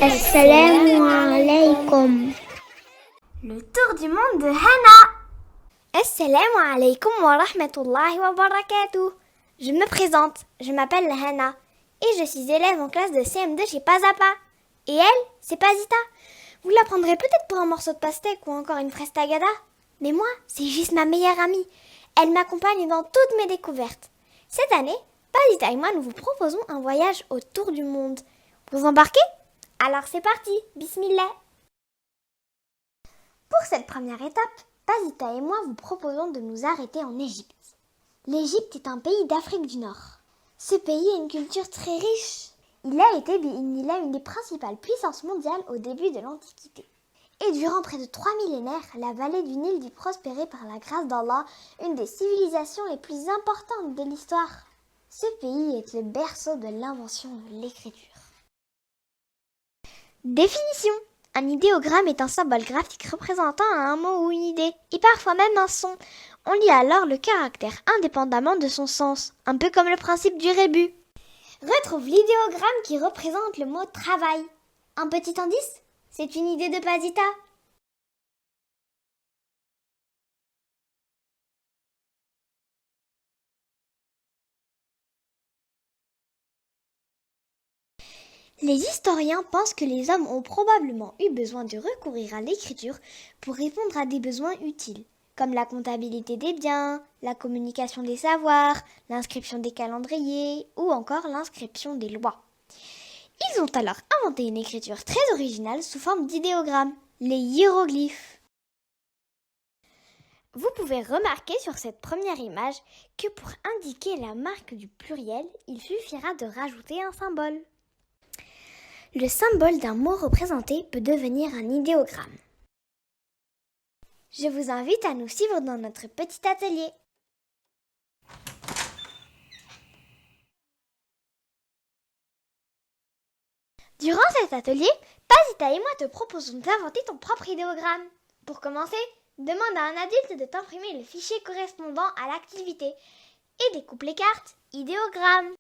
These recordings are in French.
Assalamu alaikum. Le tour du monde de Hana. Assalamu alaikum wa rahmatullahi wa barakatuh. Je me présente, je m'appelle Hana et je suis élève en classe de CM2 chez Pazapa. Et elle, c'est Pazita. Vous la prendrez peut-être pour un morceau de pastèque ou encore une fraise tagada. Mais moi, c'est juste ma meilleure amie. Elle m'accompagne dans toutes mes découvertes. Cette année, Pazita et moi, nous vous proposons un voyage autour du monde. Vous embarquez ? Alors c'est parti, bismillah. Pour cette première étape, Pazita et moi vous proposons de nous arrêter en Égypte. L'Égypte est un pays d'Afrique du Nord. Ce pays a une culture très riche. Il a été une des principales puissances mondiales au début de l'Antiquité. Et durant près de 3 millénaires, la vallée du Nil dut prospérer par la grâce d'Allah, une des civilisations les plus importantes de l'histoire. Ce pays est le berceau de l'invention de l'écriture. Définition. Un idéogramme est un symbole graphique représentant un mot ou une idée, et parfois même un son. On lit alors le caractère indépendamment de son sens, un peu comme le principe du rébus. Retrouve l'idéogramme qui représente le mot travail. Un petit indice ? C'est une idée de Pazita. Les historiens pensent que les hommes ont probablement eu besoin de recourir à l'écriture pour répondre à des besoins utiles, comme la comptabilité des biens, la communication des savoirs, l'inscription des calendriers ou encore l'inscription des lois. Ils ont alors inventé une écriture très originale sous forme d'idéogrammes, les hiéroglyphes. Vous pouvez remarquer sur cette première image que pour indiquer la marque du pluriel, il suffira de rajouter un symbole. Le symbole d'un mot représenté peut devenir un idéogramme. Je vous invite à nous suivre dans notre petit atelier. Durant cet atelier, Pazita et moi te proposons d'inventer ton propre idéogramme. Pour commencer, demande à un adulte de t'imprimer le fichier correspondant à l'activité et découpe les cartes idéogrammes.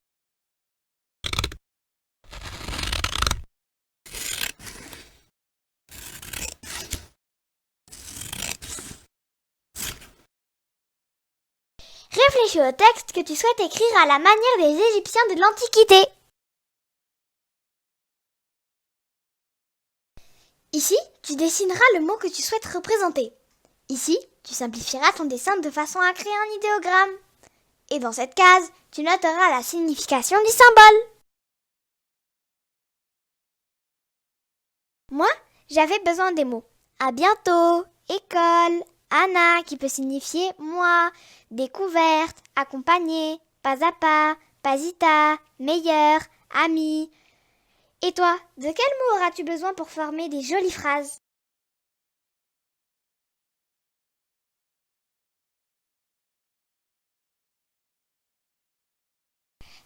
Réfléchis au texte que tu souhaites écrire à la manière des Égyptiens de l'Antiquité. Ici, tu dessineras le mot que tu souhaites représenter. Ici, tu simplifieras ton dessin de façon à créer un idéogramme. Et dans cette case, tu noteras la signification du symbole. Moi, j'avais besoin des mots à bientôt, école, Anna qui peut signifier moi, découverte, accompagner, pas à pas, Pazita, meilleur, ami. Et toi, de quel mot auras-tu besoin pour former des jolies phrases ?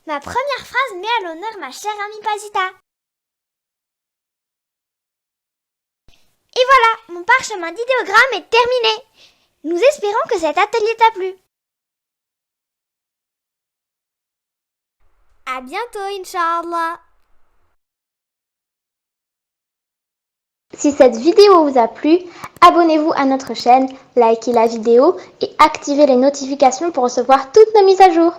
Ma première phrase met à l'honneur ma chère amie Pazita. Et voilà, mon parchemin d'idéogramme est terminé. Nous espérons que cet atelier t'a plu. À bientôt, Inch'Allah. Si cette vidéo vous a plu, abonnez-vous à notre chaîne, likez la vidéo et activez les notifications pour recevoir toutes nos mises à jour.